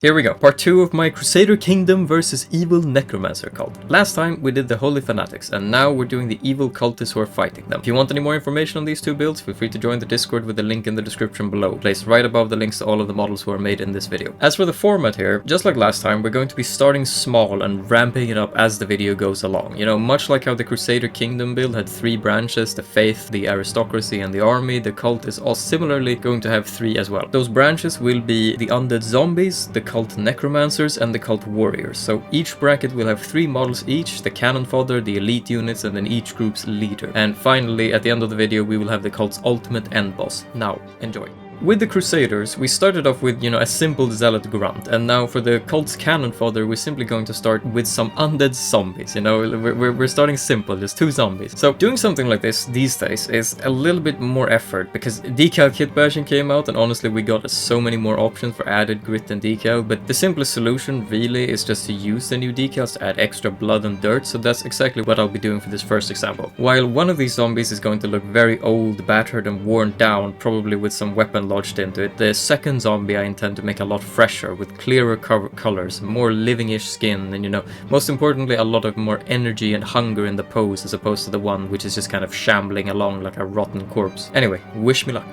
Here we go, part 2 of my Crusader Kingdom versus Evil Necromancer cult. Last time we did the Holy Fanatics, and now we're doing the Evil Cultists who are fighting them. If you want any more information on these two builds, feel free to join the Discord with the link in the description below, placed right above the links to all of the models who are made in this video. As for the format here, just like last time, we're going to be starting small and ramping it up as the video goes along. You know, much like how the Crusader Kingdom build had 3 branches, the Faith, the Aristocracy, and the Army, the Cult is all similarly going to have 3 as well. Those branches will be the Undead Zombies, the Cult Necromancers, and the Cult Warriors. So each bracket will have 3 models each, the cannon fodder, the elite units, and then each group's leader. And finally, at the end of the video, we will have the cult's ultimate end boss. Now, enjoy. With the Crusaders, we started off with, a simple zealot grunt, and now for the cult's cannon fodder, we're simply going to start with some undead zombies, we're starting simple, just 2 zombies. So doing something like this these days is a little bit more effort, because decal kit bashing came out, and honestly we got so many more options for added grit and decal, but the simplest solution really is just to use the new decals to add extra blood and dirt, so that's exactly what I'll be doing for this first example. While one of these zombies is going to look very old, battered, and worn down, probably with some weapon lodged into it, the second zombie I intend to make a lot fresher, with clearer colors, more living-ish skin, and most importantly a lot of more energy and hunger in the pose as opposed to the one which is just kind of shambling along like a rotten corpse. Anyway, wish me luck.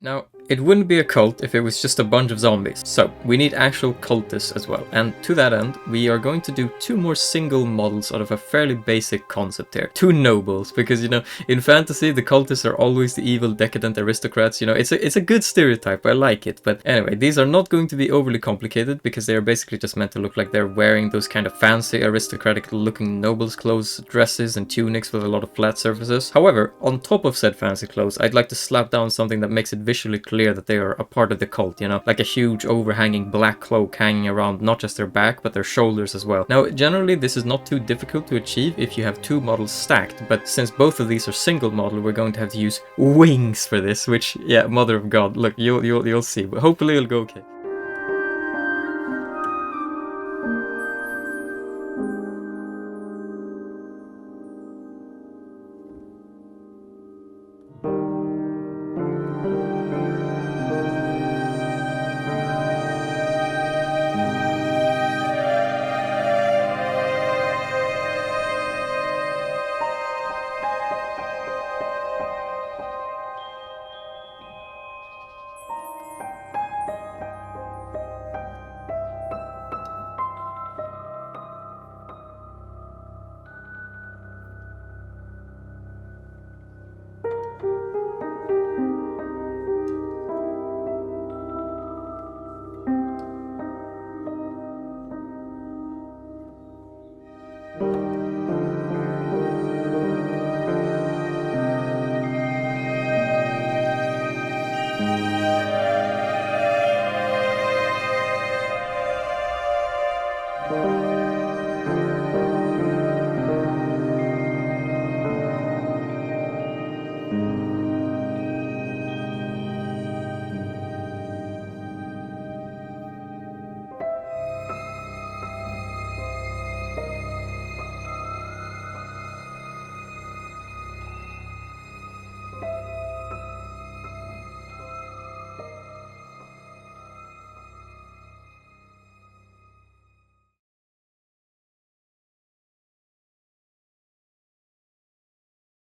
Now, it wouldn't be a cult if it was just a bunch of zombies, so we need actual cultists as well, and to that end, we are going to do 2 more single models out of a fairly basic concept here. 2 nobles, because in fantasy the cultists are always the evil decadent aristocrats, it's a good stereotype, I like it, but anyway, these are not going to be overly complicated because they are basically just meant to look like they're wearing those kind of fancy aristocratic looking nobles clothes, dresses and tunics with a lot of flat surfaces. However, on top of said fancy clothes, I'd like to slap down something that makes it visually clear that they are a part of the cult, like a huge overhanging black cloak hanging around not just their back but their shoulders as well. Now, generally this is not too difficult to achieve if you have 2 models stacked, but since both of these are single model, we're going to have to use wings for this, which, yeah, mother of god, look, you'll see, but hopefully it'll go okay.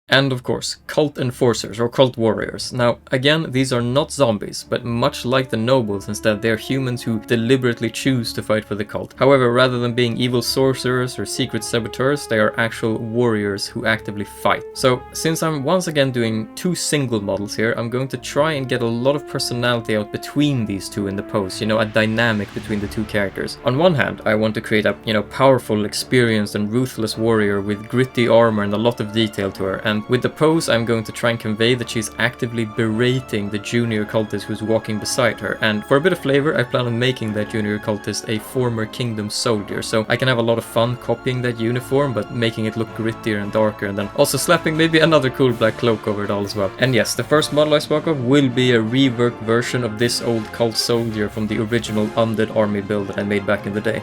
And of course, cult enforcers or cult warriors. Now, again, these are not zombies, but much like the nobles, instead they're humans who deliberately choose to fight for the cult. However, rather than being evil sorcerers or secret saboteurs, they are actual warriors who actively fight. So, since I'm once again doing 2 single models here, I'm going to try and get a lot of personality out between these 2 in the pose, a dynamic between the 2 characters. On one hand, I want to create a, powerful, experienced and ruthless warrior with gritty armor and a lot of detail to her, and and with the pose I'm going to try and convey that she's actively berating the junior cultist who's walking beside her, and for a bit of flavor I plan on making that junior cultist a former kingdom soldier, so I can have a lot of fun copying that uniform but making it look grittier and darker, and then also slapping maybe another cool black cloak over it all as well. And yes, the first model I spoke of will be a reworked version of this old cult soldier from the original Undead army build that I made back in the day.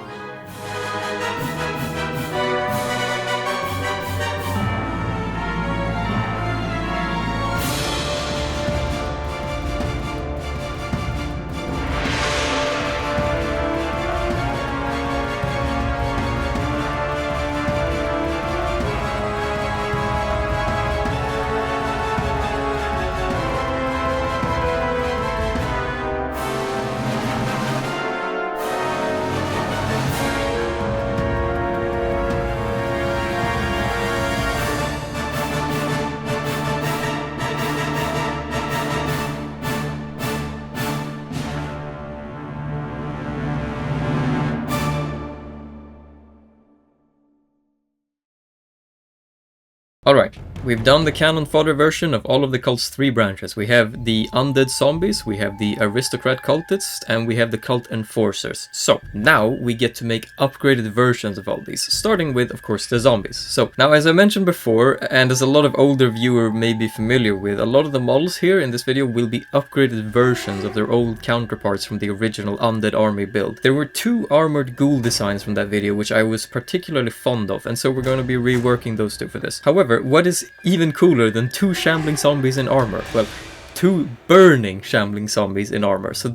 Alright, we've done the cannon fodder version of all of the cult's 3 branches. We have the undead zombies, we have the aristocrat cultists, and we have the cult enforcers. So, now we get to make upgraded versions of all these, starting with, of course, the zombies. So, now as I mentioned before, and as a lot of older viewer may be familiar with, a lot of the models here in this video will be upgraded versions of their old counterparts from the original Undead army build. There were 2 armored ghoul designs from that video, which I was particularly fond of, and so we're going to be reworking those 2 for this. However, what is even cooler than 2 shambling zombies in armor? Well, 2 burning shambling zombies in armor. So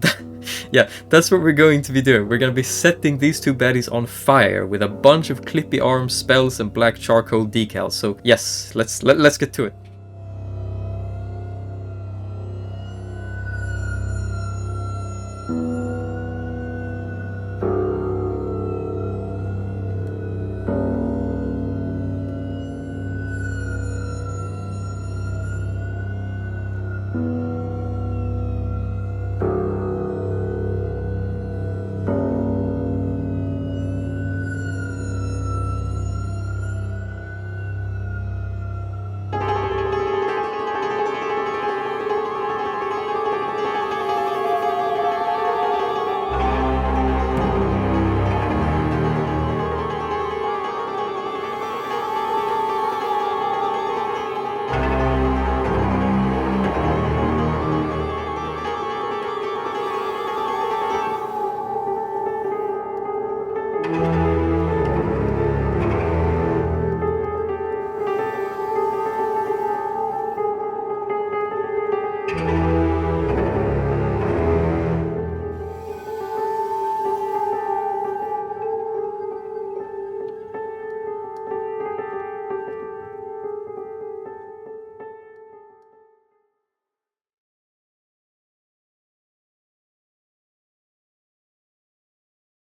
yeah, that's what we're going to be doing. We're going to be setting these 2 baddies on fire with a bunch of clippy arms, spells, and black charcoal decals. So yes, let's get to it.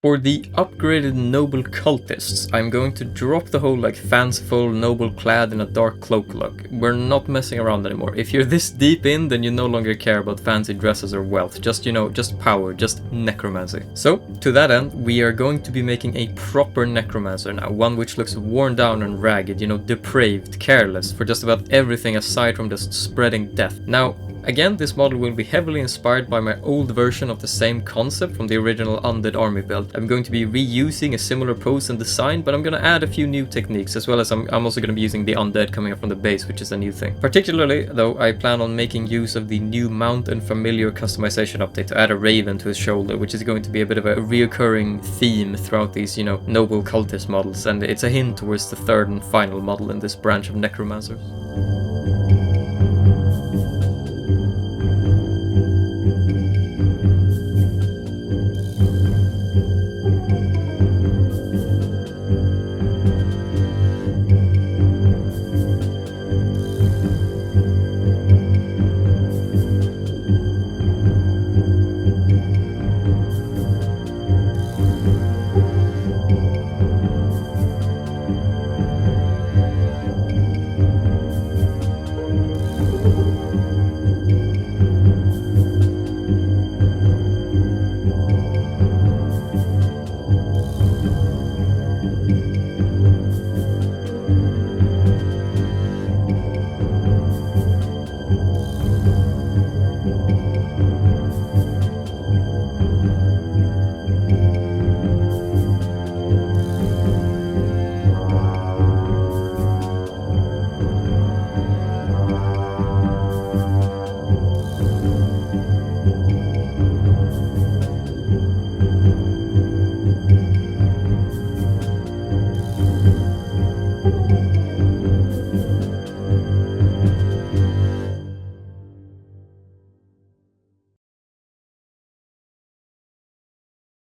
For the upgraded noble cultists, I'm going to drop the whole like fanciful noble clad in a dark cloak look. We're not messing around anymore. If you're this deep in, then you no longer care about fancy dresses or wealth. Just, you know, just power, just necromancy. So, to that end, we are going to be making a proper necromancer now. One which looks worn down and ragged, you know, depraved, careless, for just about everything aside from just spreading death. Now, again, this model will be heavily inspired by my old version of the same concept from the original Undead army build. I'm going to be reusing a similar pose and design, but I'm going to add a few new techniques, as well as I'm also going to be using the undead coming up from the base, which is a new thing. Particularly, though, I plan on making use of the new mount and familiar customization update to add a raven to his shoulder, which is going to be a bit of a reoccurring theme throughout these, you know, noble cultist models, and it's a hint towards the 3rd and final model in this branch of Necromancers.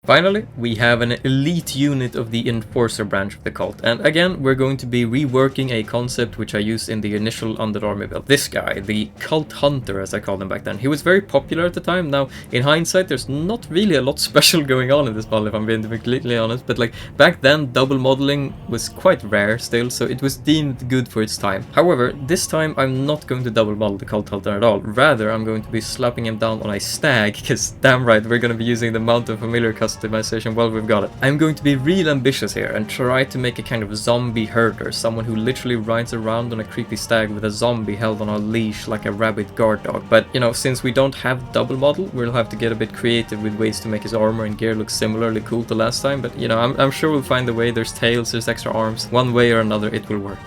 Finally, we have an elite unit of the Enforcer branch of the cult, and again, we're going to be reworking a concept which I used in the initial Undead Army build. This guy, the Cult Hunter as I called him back then, he was very popular at the time. Now, in hindsight, there's not really a lot special going on in this model if I'm being completely honest, but like, back then, double modeling was quite rare still, so it was deemed good for its time. However, this time, I'm not going to double model the Cult Hunter at all. Rather, I'm going to be slapping him down on a stag, because damn right, we're going to be using the Mount of Familiar customization while we've got it. I'm going to be real ambitious here and try to make a kind of zombie herder, someone who literally rides around on a creepy stag with a zombie held on a leash like a rabid guard dog. But, you know, since we don't have double model, we'll have to get a bit creative with ways to make his armor and gear look similarly cool to last time, but, you know, I'm sure we'll find a way. There's tails, there's extra arms. One way or another, it will work.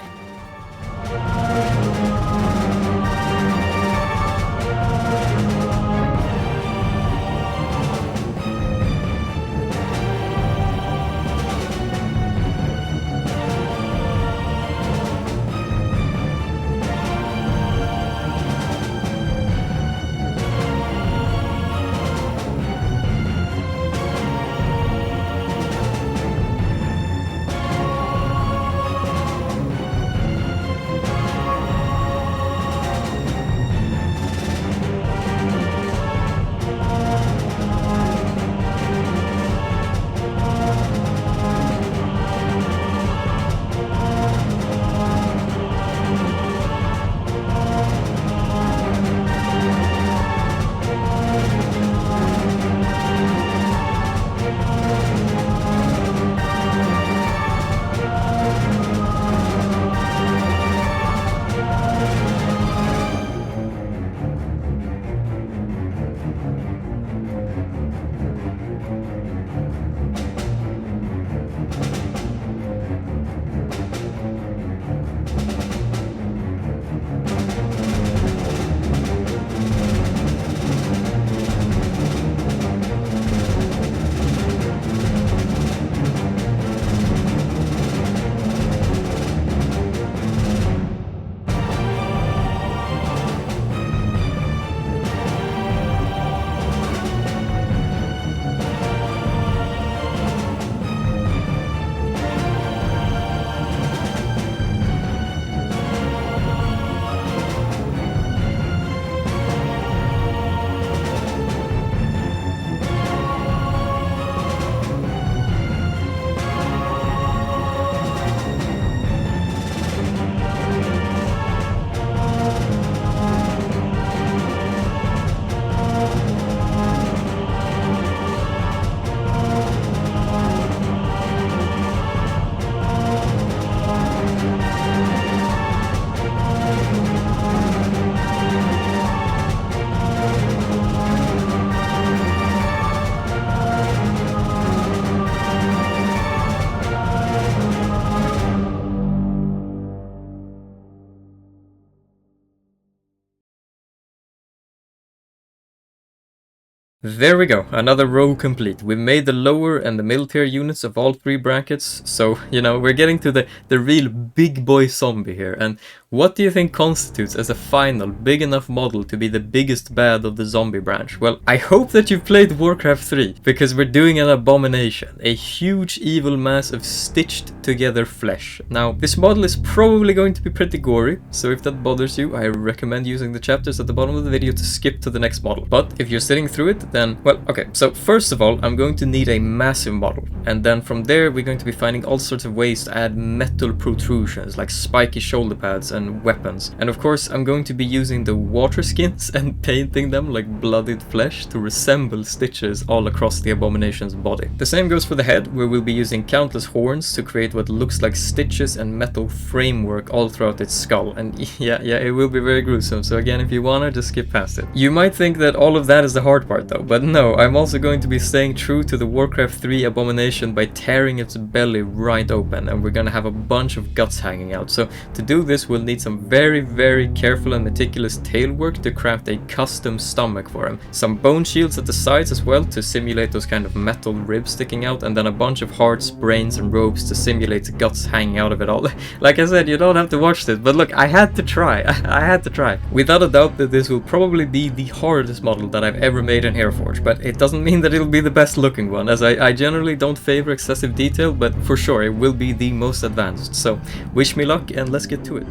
There we go, another row complete. We've made the lower and the middle tier units of all three brackets, so, you know, we're getting to the real big boy zombie here. And what do you think constitutes as a final big enough model to be the biggest bad of the zombie branch? Well, I hope that you've played Warcraft 3, because we're doing an abomination, a huge evil mass of stitched together flesh. Now, this model is probably going to be pretty gory, so if that bothers you, I recommend using the chapters at the bottom of the video to skip to the next model. But if you're sitting through it, then, well, okay, so first of all, I'm going to need a massive model, and then from there we're going to be finding all sorts of ways to add metal protrusions, like spiky shoulder pads and weapons. And of course, I'm going to be using the water skins and painting them like bloodied flesh to resemble stitches all across the Abomination's body. The same goes for the head, where we'll be using countless horns to create what looks like stitches and metal framework all throughout its skull. And yeah, it will be very gruesome, so again, if you wanna, just skip past it. You might think that all of that is the hard part though, but no, I'm also going to be staying true to the Warcraft 3 Abomination by tearing its belly right open, and we're gonna have a bunch of guts hanging out. So to do this, we'll need some very, very careful and meticulous tail work to craft a custom stomach for him. Some bone shields at the sides as well to simulate those kind of metal ribs sticking out, and then a bunch of hearts, brains, and robes to simulate guts hanging out of it all. Like I said, you don't have to watch this, but look, I had to try. I had to try. Without a doubt that this will probably be the hardest model that I've ever made in Heroforge. Heroforge, but it doesn't mean that it'll be the best looking one, as I generally don't favor excessive detail, but for sure it will be the most advanced. So wish me luck and let's get to it.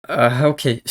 Okay,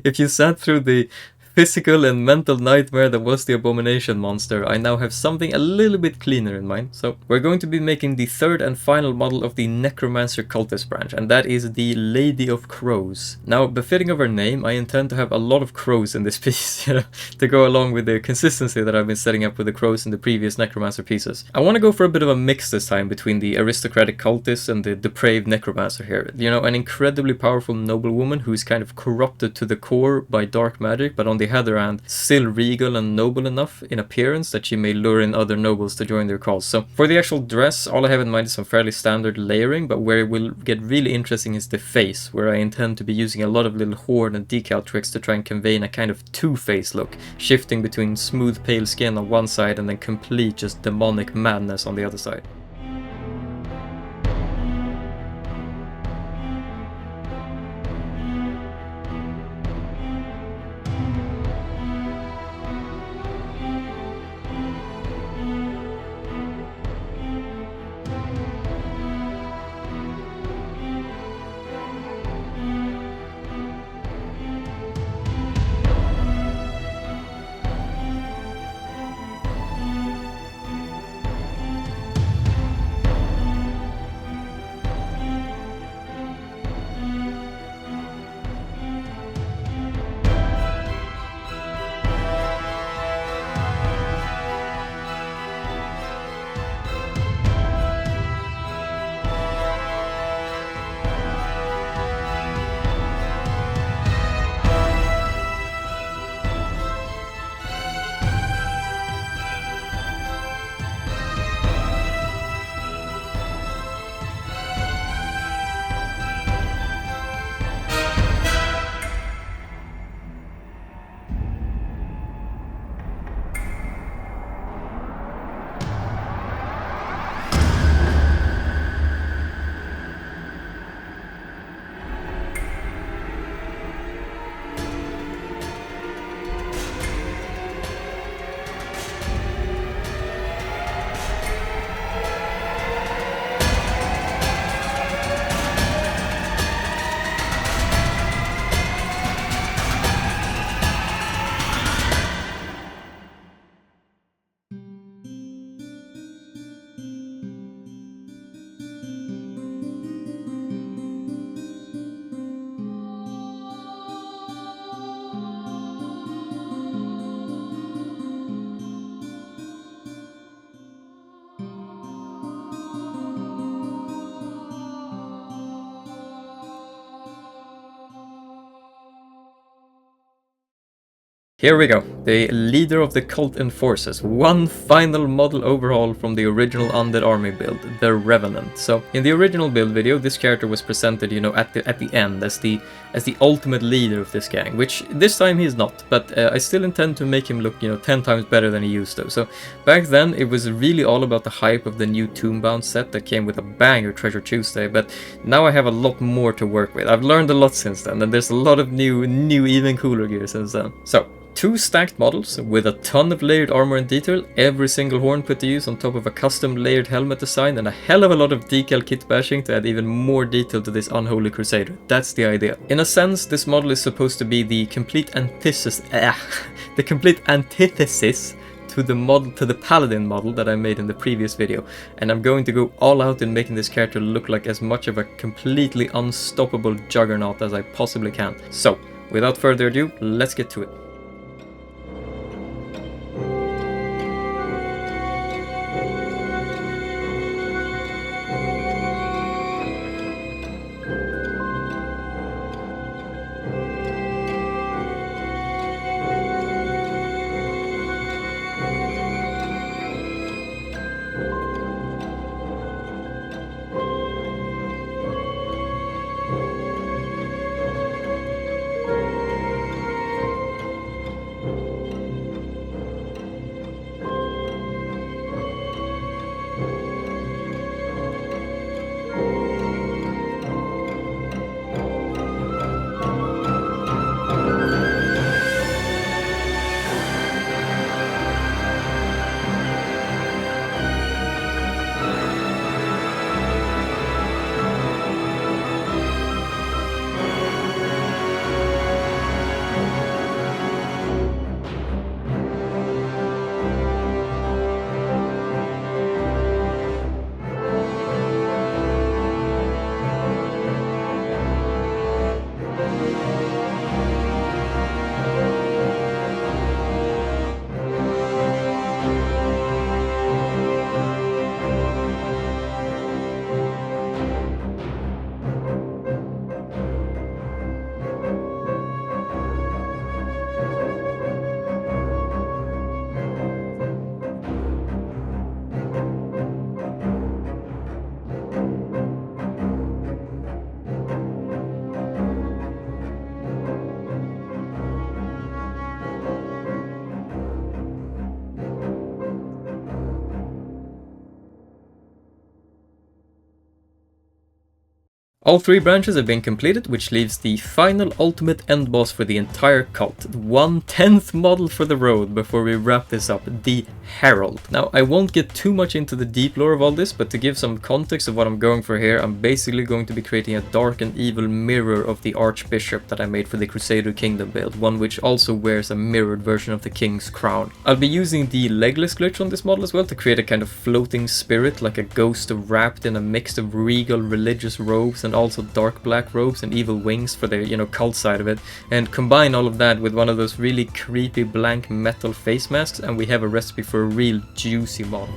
if you sat through the physical and mental nightmare that was the Abomination monster, I now have something a little bit cleaner in mind. So we're going to be making the third and final model of the Necromancer Cultist branch, and that is the Lady of Crows. Now, befitting of her name, I intend to have a lot of crows in this piece, to go along with the consistency that I've been setting up with the crows in the previous Necromancer pieces. I want to go for a bit of a mix this time between the aristocratic cultist and the depraved Necromancer here. You know, an incredibly powerful noblewoman who's kind of corrupted to the core by dark magic, but on the other hand, still regal and noble enough in appearance that she may lure in other nobles to join their cause. So for the actual dress, all I have in mind is some fairly standard layering, but where it will get really interesting is the face, where I intend to be using a lot of little horn and decal tricks to try and convey in a kind of two-face look, shifting between smooth pale skin on one side and then complete just demonic madness on the other side. here we go. The leader of the cult enforcers. One final model overhaul from the original Undead Army build, the Revenant. So in the original build video, this character was presented, you know, at the end as the ultimate leader of this gang, which this time he's not, but I still intend to make him look, you know, 10 times better than he used to. So back then it was really all about the hype of the new Tombbound set that came with a banger Treasure Tuesday, but now I have a lot more to work with. I've learned a lot since then, and there's a lot of new even cooler gear since then. So 2 stacked models with a ton of layered armor and detail, every single horn put to use on top of a custom layered helmet design, and a hell of a lot of decal kit bashing to add even more detail to this unholy crusader. That's the idea. In a sense, this model is supposed to be the complete antithesis to the paladin model that I made in the previous video, and I'm going to go all out in making this character look like as much of a completely unstoppable juggernaut as I possibly can. So, without further ado, let's get to it. All 3 branches have been completed, which leaves the final ultimate end boss for the entire cult. 1/10th model for the road before we wrap this up, the Herald. Now, I won't get too much into the deep lore of all this, but to give some context of what I'm going for here, I'm basically going to be creating a dark and evil mirror of the Archbishop that I made for the Crusader Kingdom build, one which also wears a mirrored version of the King's crown. I'll be using the legless glitch on this model as well to create a kind of floating spirit, like a ghost wrapped in a mix of regal religious robes and also dark black robes and evil wings for the, you know, cult side of it, and combine all of that with one of those really creepy blank metal face masks, and we have a recipe for a real juicy model.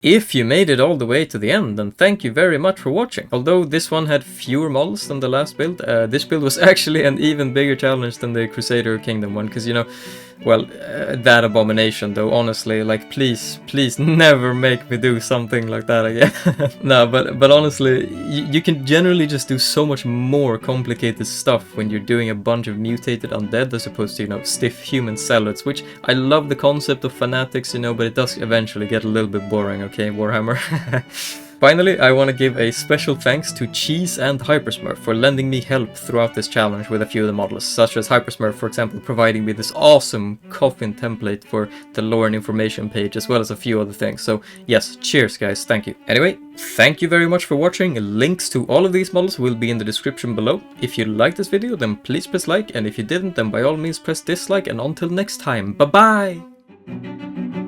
If you made it all the way to the end, then thank you very much for watching. Although this one had fewer models than the last build, this build was actually an even bigger challenge than the Crusader Kingdom one, because, you know, well, that Abomination, though, honestly, like, please never make me do something like that again. No, but honestly, you can generally just do so much more complicated stuff when you're doing a bunch of mutated undead as opposed to, you know, stiff human zealots, which I love the concept of fanatics, you know, but it does eventually get a little bit boring, okay, Warhammer? Finally, I want to give a special thanks to Cheese and Hypersmurf for lending me help throughout this challenge with a few of the models, such as Hypersmurf, for example, providing me this awesome coffin template for the lore and information page, as well as a few other things. So yes, cheers guys, thank you. Anyway, thank you very much for watching. Links to all of these models will be in the description below. If you liked this video, then please press like, and if you didn't, then by all means press dislike, and until next time, bye bye!